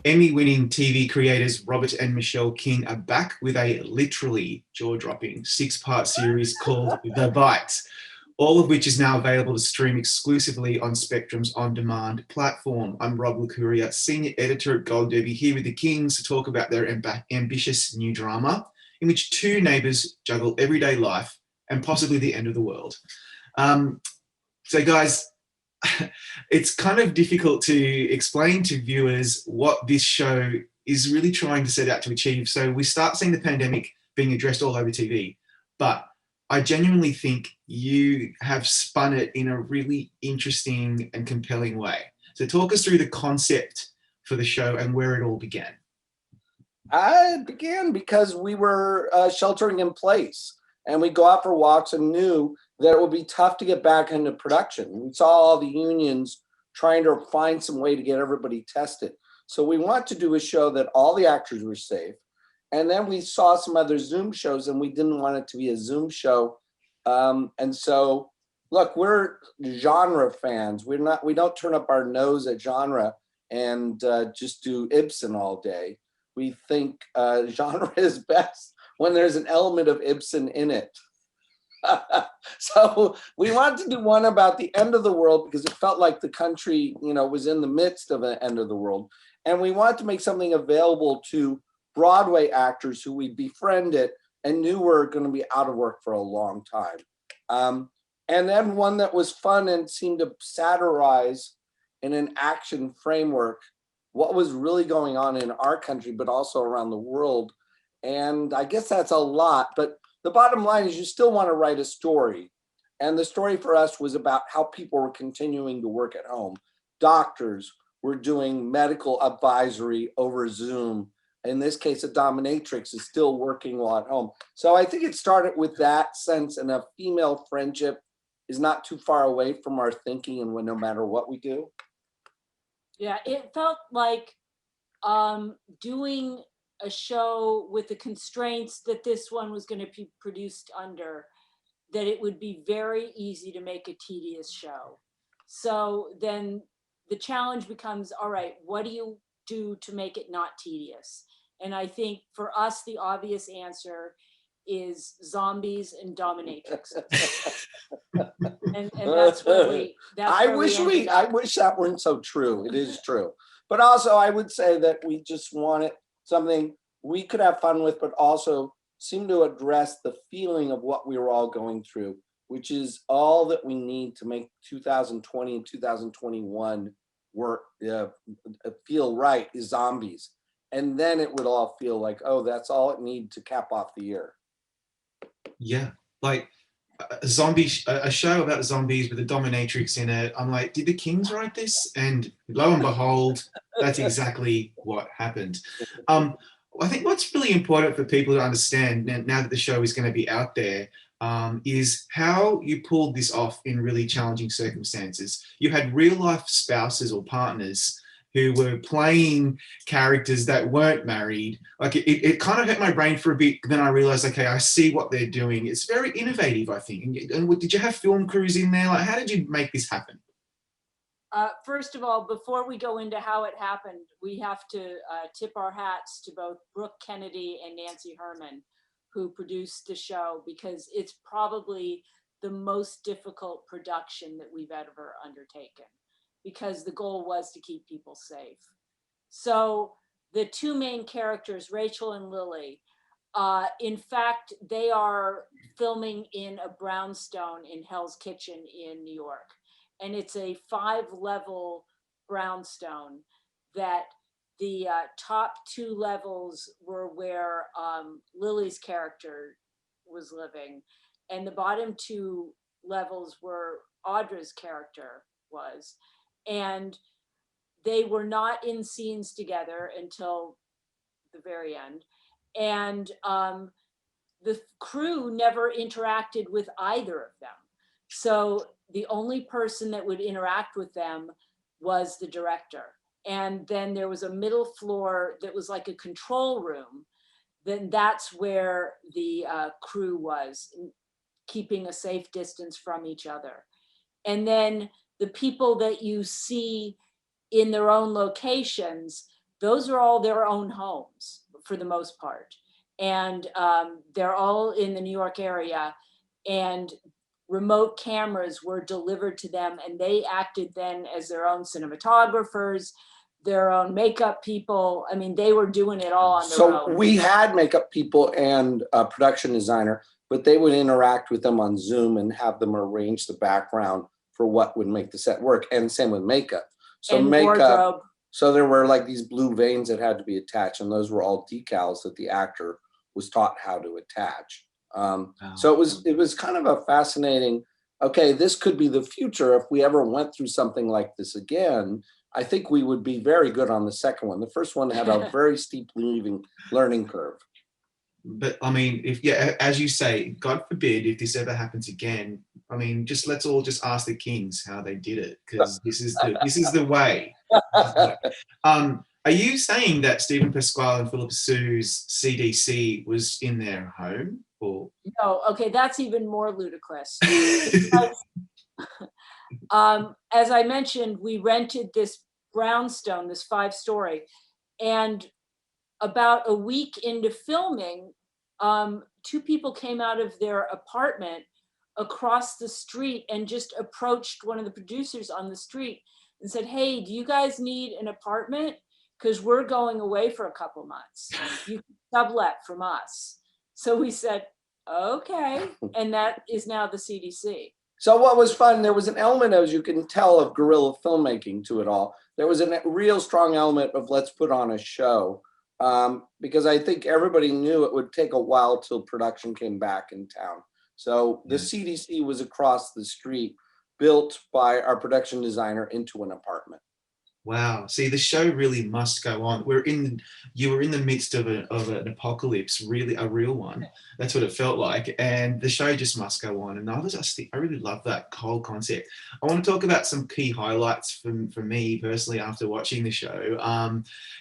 Emmy-winning TV creators Robert and Michelle King are back with a literally jaw-dropping six-part series called The Bite, all of which is now available to stream exclusively on Spectrum's on-demand platform. I'm Rob Licuria, senior editor at Gold Derby, here with the Kings to talk about their ambitious new drama in which two neighbours juggle everyday life and possibly the end of the world. So guys, it's kind of difficult to explain to viewers what this show is really trying to set out to achieve. So we start seeing the pandemic being addressed all over TV, but I genuinely think you have spun it in a really interesting and compelling way. So talk us through the concept for the show and where it all began. It began because we were sheltering in place, and we'd go out for walks and knew that it would be tough to get back into production. We saw all the unions trying to find some way to get everybody tested. So we wanted to do a show that all the actors were safe. And then we saw some other Zoom shows, and we didn't want it to be a Zoom show. And so, look, we're genre fans. We don't turn up our nose at genre and just do Ibsen all day. We think genre is best when there's an element of Ibsen in it. So we wanted to do one about the end of the world because it felt like the country, was in the midst of an end of the world. And we wanted to make something available to Broadway actors who we befriended and knew were going to be out of work for a long time. And then one that was fun and seemed to satirize in an action framework what was really going on in our country, but also around the world. And I guess that's a lot, but the bottom line is you still want to write a story. And the story for us was about how people were continuing to work at home. Doctors were doing medical advisory over Zoom. In this case, a dominatrix is still working while at home. So I think it started with that sense, and a female friendship is not too far away from our thinking, and no matter what we do. Yeah, it felt like doing a show with the constraints that this one was going to be produced under, that it would be very easy to make a tedious show. So then the challenge becomes, all right, what do you do to make it not tedious? And I think for us, the obvious answer is zombies and dominatrixes. and that's where we. I wish that weren't so true. It is true, but also I would say that we just wanted something we could have fun with, but also seem to address the feeling of what we were all going through, which is all that we need to make 2020 and 2021 work, feel right, is zombies. And then it would all feel like, oh, that's all it needs to cap off the year. Yeah, like a show about zombies with a dominatrix in it. I'm like, did the Kings write this? And lo and behold, that's exactly what happened. I think what's really important for people to understand now that the show is going to be out there is how you pulled this off in really challenging circumstances. You had real life spouses or partners who were playing characters that weren't married. Like it kind of hurt my brain for a bit. Then I realized, okay, I see what they're doing. It's very innovative, I think. And did you have film crews in there? Like, how did you make this happen? First of all, before we go into how it happened, we have to tip our hats to both Brooke Kennedy and Nancy Herman, who produced the show, because it's probably the most difficult production that we've ever undertaken, because the goal was to keep people safe. So the two main characters, Rachel and Lily, in fact, they are filming in a brownstone in Hell's Kitchen in New York. And it's a 5-level brownstone that the top 2 levels were where Lily's character was living. And the bottom 2 levels were Audra's character was. And they were not in scenes together until the very end. And the crew never interacted with either of them. So the only person that would interact with them was the director. And then there was a middle floor that was like a control room. Then that's where the crew was, keeping a safe distance from each other. And then the people that you see in their own locations, those are all their own homes for the most part. And they're all in the New York area. And remote cameras were delivered to them, and they acted then as their own cinematographers, their own makeup people. I mean, they were doing it all on their own. So we had makeup people and a production designer, but they would interact with them on Zoom and have them arrange the background for what would make the set work. And same with makeup. So and makeup, wardrobe. so there were like these blue veins that had to be attached, and those were all decals that the actor was taught how to attach. So it was kind of a fascinating, okay, this could be the future. If we ever went through something like this again, I think we would be very good on the second one. The first one had a very steep learning curve. But I mean, if, yeah, as you say, God forbid if this ever happens again, I mean, let's all just ask the kings how they did it, because this is the way. Are you saying that Stephen Pasquale and Philip Sue's CDC was in their home? Or No, okay, that's even more ludicrous. As I mentioned, we rented this brownstone, this 5-story, and about a week into filming, 2 people came out of their apartment across the street and just approached one of the producers on the street and said, "Hey, do you guys need an apartment? Because we're going away for a couple months. You can sublet from us." So we said, okay. And that is now the CDC. So what was fun, there was an element, as you can tell, of guerrilla filmmaking to it all. There was a real strong element of let's put on a show, because I think everybody knew it would take a while till production came back in town. So the CDC was across the street, built by our production designer into an apartment. Wow. See, the show really must go on. You were in the midst of an apocalypse, really a real one. That's what it felt like. And the show just must go on. And I really love that whole concept. I want to talk about some key highlights for me personally after watching the show.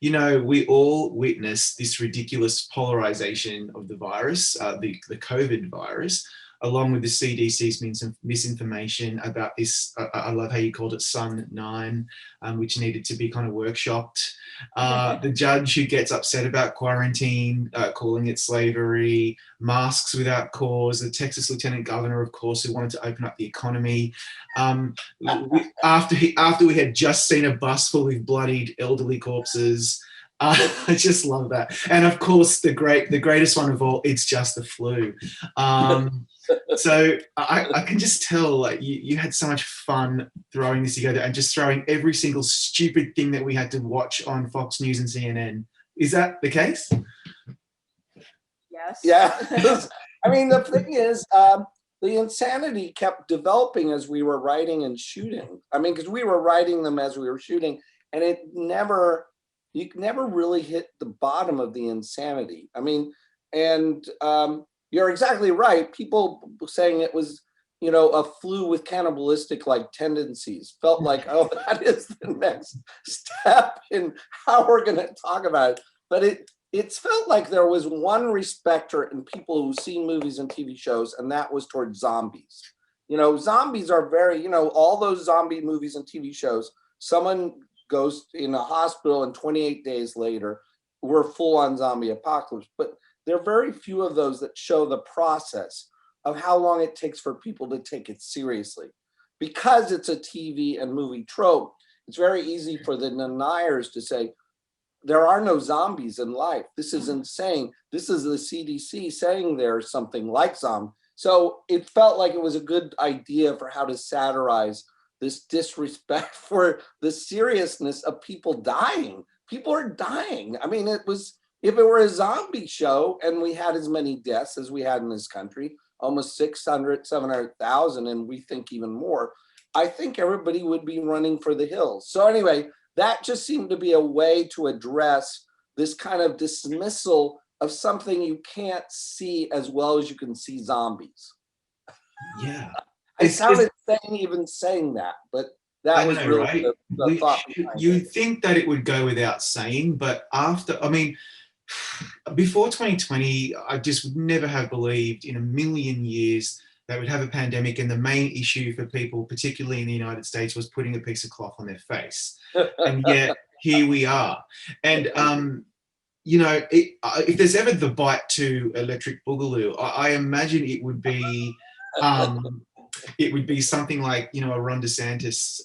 You know, we all witnessed this ridiculous polarization of the virus, the COVID virus, along with the CDC's misinformation about this. I love how you called it Sun 9, which needed to be kind of workshopped. The judge who gets upset about quarantine, calling it slavery, masks without cause, the Texas lieutenant governor, of course, who wanted to open up the economy. After we had just seen a bus full of bloodied elderly corpses. I just love that. And of course, the greatest one of all, it's just the flu. So I can just tell, like, you had so much fun throwing this together and just throwing every single stupid thing that we had to watch on Fox News and CNN. Is that the case? Yes. Yeah. I mean, the thing is, the insanity kept developing as we were writing and shooting. I mean, because we were writing them as we were shooting, and you never really hit the bottom of the insanity. I mean, and you're exactly right. People saying it was, you know, a flu with cannibalistic like tendencies felt like, oh, that is the next step in how we're going to talk about it. But it's felt like there was one respecter in people who've seen movies and TV shows, and that was towards zombies. You know, zombies are very, you know, all those zombie movies and TV shows, someone goes in a hospital and 28 days later, we're full on zombie apocalypse. But there are very few of those that show the process of how long it takes for people to take it seriously. Because it's a TV and movie trope, it's very easy for the deniers to say, there are no zombies in life. This is insane. This is the CDC saying there's something like zombie. So it felt like it was a good idea for how to satirize this disrespect for the seriousness of people dying. People are dying. I mean, if it were a zombie show and we had as many deaths as we had in this country, almost 600, 700,000, and we think even more, I think everybody would be running for the hills. So anyway, that just seemed to be a way to address this kind of dismissal of something you can't see as well as you can see zombies. Yeah. I sounded insane even saying that, but that was really right? the thought. You'd think that it would go without saying, but before 2020, I just would never have believed in a million years that we'd have a pandemic, and the main issue for people, particularly in the United States, was putting a piece of cloth on their face. And yet here we are. And you know, if there's ever the bite to Electric Boogaloo, I imagine it would be something like, you know, a Ron DeSantis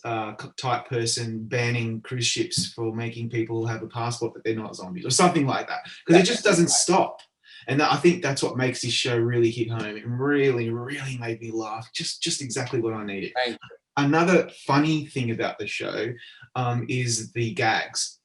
type person banning cruise ships for making people have a passport that they're not zombies or something like that, because it just doesn't stop. And I think that's what makes this show really hit home. It really, really made me laugh. Just exactly what I needed. Another funny thing about the show is the gags.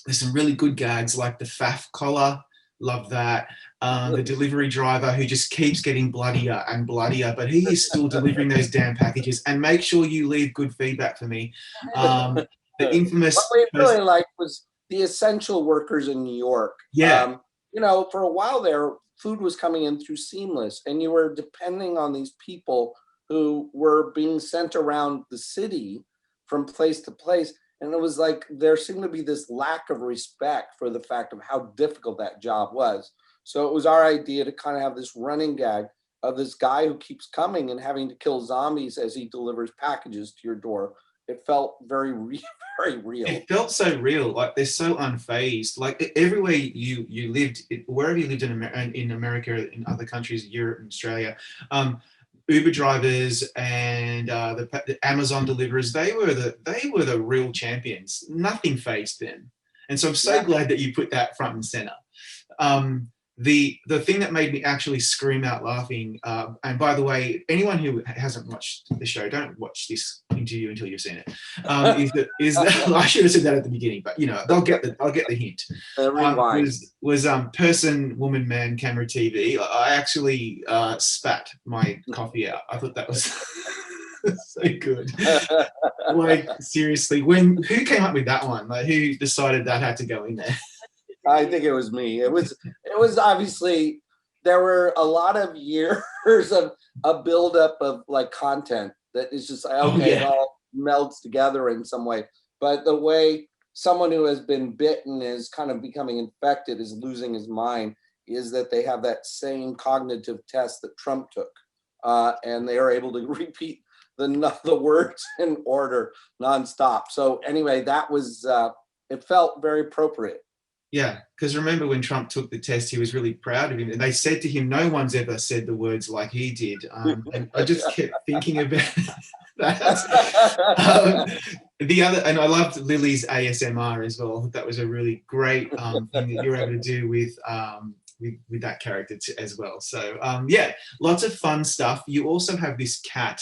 There's some really good gags, like the faff collar. Love that. The delivery driver who just keeps getting bloodier and bloodier, but he is still delivering those damn packages. And make sure you leave good feedback for me. The infamous. What we really liked was the essential workers in New York. Yeah. You know, for a while there, food was coming in through Seamless, and you were depending on these people who were being sent around the city from place to place. And it was like there seemed to be this lack of respect for the fact of how difficult that job was. So it was our idea to kind of have this running gag of this guy who keeps coming and having to kill zombies as he delivers packages to your door. It felt very very real. It felt so real. Like they're so unfazed. Like everywhere you lived, wherever you lived in America, in other countries, Europe and Australia, Uber drivers and the Amazon deliverers, they were the real champions. Nothing fazed them. And so I'm so glad that you put that front and center. The thing that made me actually scream out laughing, and by the way, anyone who hasn't watched the show, don't watch this interview until you've seen it. Is that I should have said that at the beginning, but you know they'll get the hint. Was person, woman, man, camera, TV. I actually spat my coffee out. I thought that was so good. Like seriously, who came up with that one? Like who decided that had to go in there? I think it was me. It was obviously there were a lot of years of a buildup of like content that is just okay, it all melds together in some way. But the way someone who has been bitten is kind of becoming infected, is losing his mind, is that they have that same cognitive test that Trump took, and they are able to repeat the words in order nonstop. So anyway, that was it felt very appropriate. Yeah, because remember when Trump took the test, he was really proud of him. And they said to him, no one's ever said the words like he did. And I just kept thinking about that. The other, and I loved Lily's ASMR as well. That was a really great thing that you were able to do with that character as well. So yeah, lots of fun stuff. You also have this cat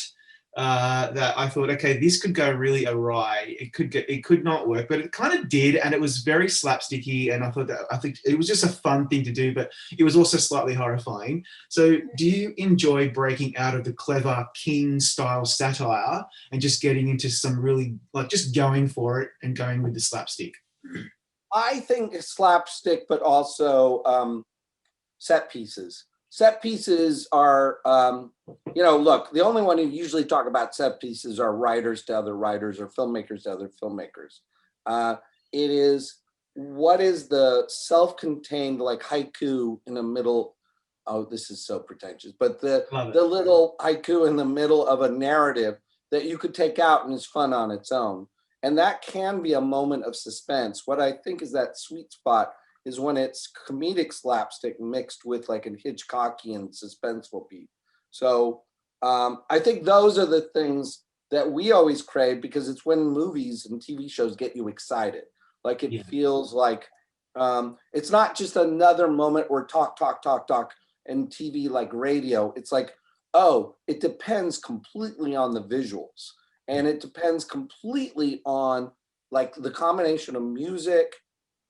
that I thought, okay, this could go really awry. It could not work, but it kind of did, and it was very slapsticky. And I think it was just a fun thing to do, but it was also slightly horrifying. So, do you enjoy breaking out of the clever King style satire and just getting into some really like just going for it and going with the slapstick? I think slapstick, but also set pieces. Set pieces are, you know, look, the only one who usually talk about set pieces are writers to other writers or filmmakers to other filmmakers. It is, what is the self-contained like haiku in the middle? Oh, this is so pretentious, but the little haiku in the middle of a narrative that you could take out and is fun on its own. And that can be a moment of suspense. What I think is that sweet spot is when it's comedic slapstick mixed with like a Hitchcockian suspenseful beat. So I think those are the things that we always crave, because it's when movies and TV shows get you excited. Like it feels like it's not just another moment where talk and TV like radio. It's like, oh, it depends completely on the visuals, and it depends completely on like the combination of music,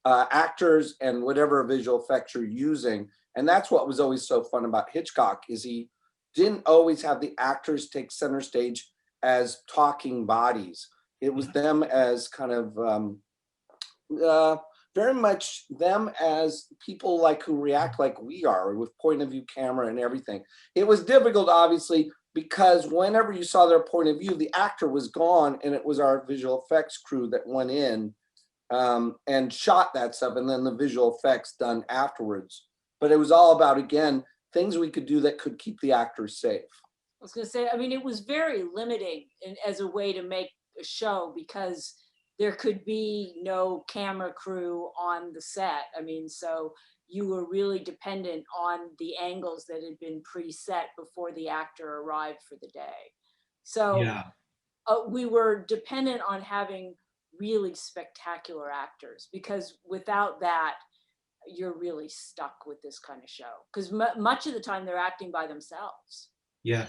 actors, and whatever visual effects you're using. And that's what was always so fun about Hitchcock, is he didn't always have the actors take center stage as talking bodies. It was them as kind of very much them as people like who react like we are, with point of view camera and everything. It was difficult, obviously, because whenever you saw their point of view, the actor was gone, and it was our visual effects crew that went in and shot that stuff, and then the visual effects done afterwards. But it was all about, again, things we could do that could keep the actors safe. I was going to say, I mean, it was very limiting as a way to make a show, because there could be no camera crew on the set. I mean, so you were really dependent on the angles that had been preset before the actor arrived for the day. So Yeah. we were dependent on having really spectacular actors, because without that, you're really stuck with this kind of show, because much of the time they're acting by themselves. Yeah.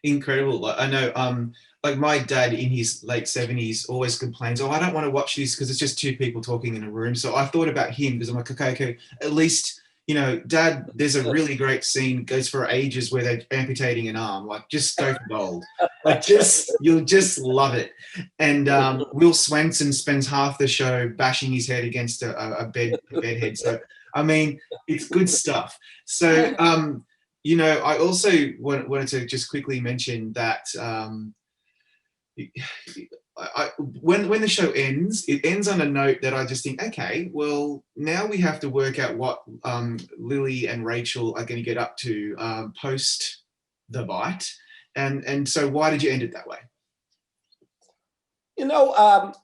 Incredible. Like, I know, like my dad in his late 70s always complains, oh, I don't want to watch this because it's just two people talking in a room. So I thought about him because I'm like, okay, at least, you know, Dad, there's a really great scene, goes for ages, where they're amputating an arm. Like, just go for gold. Like, you'll just love it. And Will Swenson spends half the show bashing his head against a bed head. So, I mean, it's good stuff. So, you know, I also wanted to just quickly mention that when the show ends, it ends on a note that I just think, okay, well, now we have to work out what Lily and Rachel are going to get up to post The Bite. And so why did you end it that way? You know,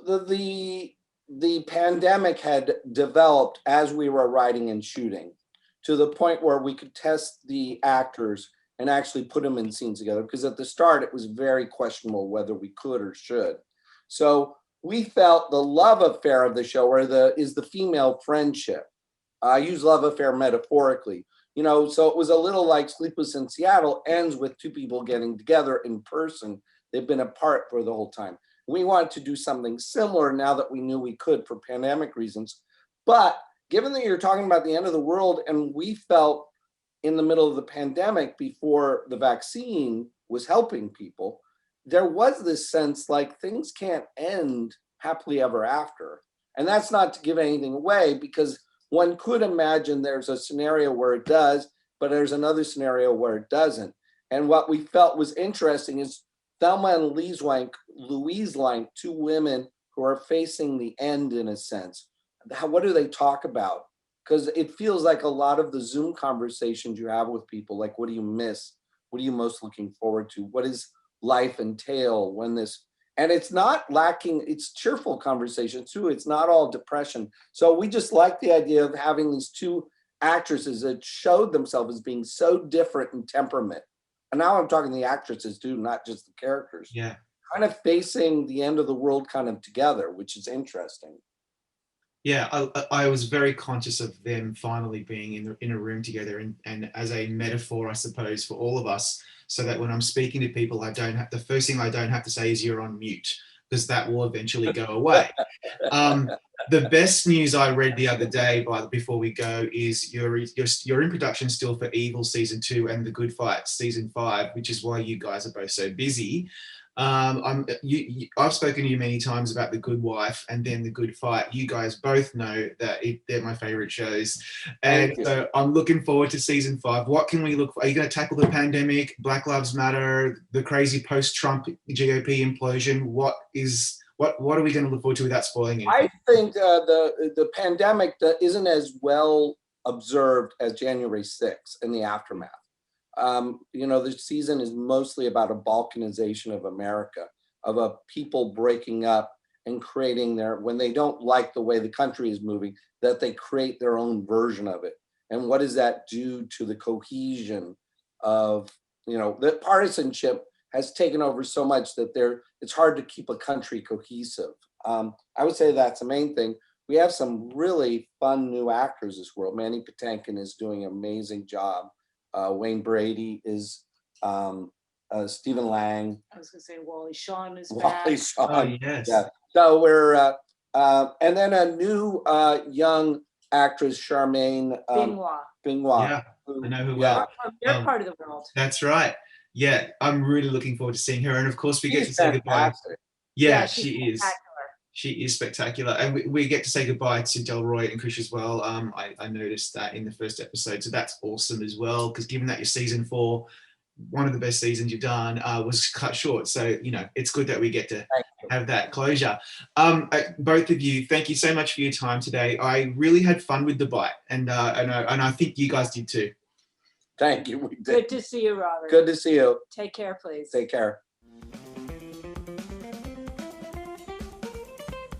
the pandemic had developed as we were writing and shooting, to the point where we could test the actors and actually put them in scenes together. Because at the start, it was very questionable whether we could or should. So we felt the love affair of the show is the female friendship. I use love affair metaphorically. You know, so it was a little like Sleepless in Seattle ends with two people getting together in person. They've been apart for the whole time. We wanted to do something similar now that we knew we could for pandemic reasons. But given that you're talking about the end of the world, and we felt in the middle of the pandemic before the vaccine was helping people, there was this sense like things can't end happily ever after. And that's not to give anything away, because one could imagine there's a scenario where it does, but there's another scenario where it doesn't. And what we felt was interesting is Thelma and Louise Lank, two women who are facing the end in a sense. What do they talk about? Because it feels like a lot of the Zoom conversations you have with people, like, what do you miss? What are you most looking forward to? What does life entail when this, and it's not lacking, it's cheerful conversations too. It's not all depression. So we just like the idea of having these two actresses that showed themselves as being so different in temperament. And now I'm talking the actresses too, not just the characters. Yeah. Kind of facing the end of the world kind of together, which is interesting. Yeah, I was very conscious of them finally being in a room together, and as a metaphor, I suppose, for all of us, so that when I'm speaking to people, the first thing I don't have to say is you're on mute, because that will eventually go away. The best news I read the other day, before we go, is you're in production still for Evil season 2 and The Good Fight season 5, which is why you guys are both so busy. I've spoken to you many times about The Good Wife and then The Good Fight. You guys both know that they're my favorite shows. And so I'm looking forward to season 5. What can we look for? Are you going to tackle the pandemic, Black Lives Matter, the crazy post-Trump GOP implosion? What are we going to look forward to without spoiling anything? I think the pandemic isn't as well observed as January 6th in the aftermath. You know, the season is mostly about a balkanization of America, of a people breaking up and creating when they don't like the way the country is moving, that they create their own version of it. And what does that do to the cohesion of, you know, the partisanship has taken over so much that it's hard to keep a country cohesive. I would say that's the main thing. We have some really fun new actors this world. Mandy Patinkin is doing an amazing job. Wayne Brady is Stephen Lang. I was going to say Wally Shawn is Wally back. Shawn. Oh, yes. Yeah. So we're and then a new young actress, Charmaine Bingwa. Yeah, I know who well. From your part of the world. That's right. Yeah, I'm really looking forward to seeing her. And of course, we get to say goodbye. Yeah, she is. She is spectacular. And we get to say goodbye to Delroy and Krish as well. I noticed that in the first episode. So that's awesome as well. Because given that you're season 4, one of the best seasons you've done, was cut short. So, you know, it's good that we get to have that closure. Both of you, thank you so much for your time today. I really had fun with The Bite. And I think you guys did too. Thank you. We did. Good to see you, Robert. Good to see you. Take care, please. Take care.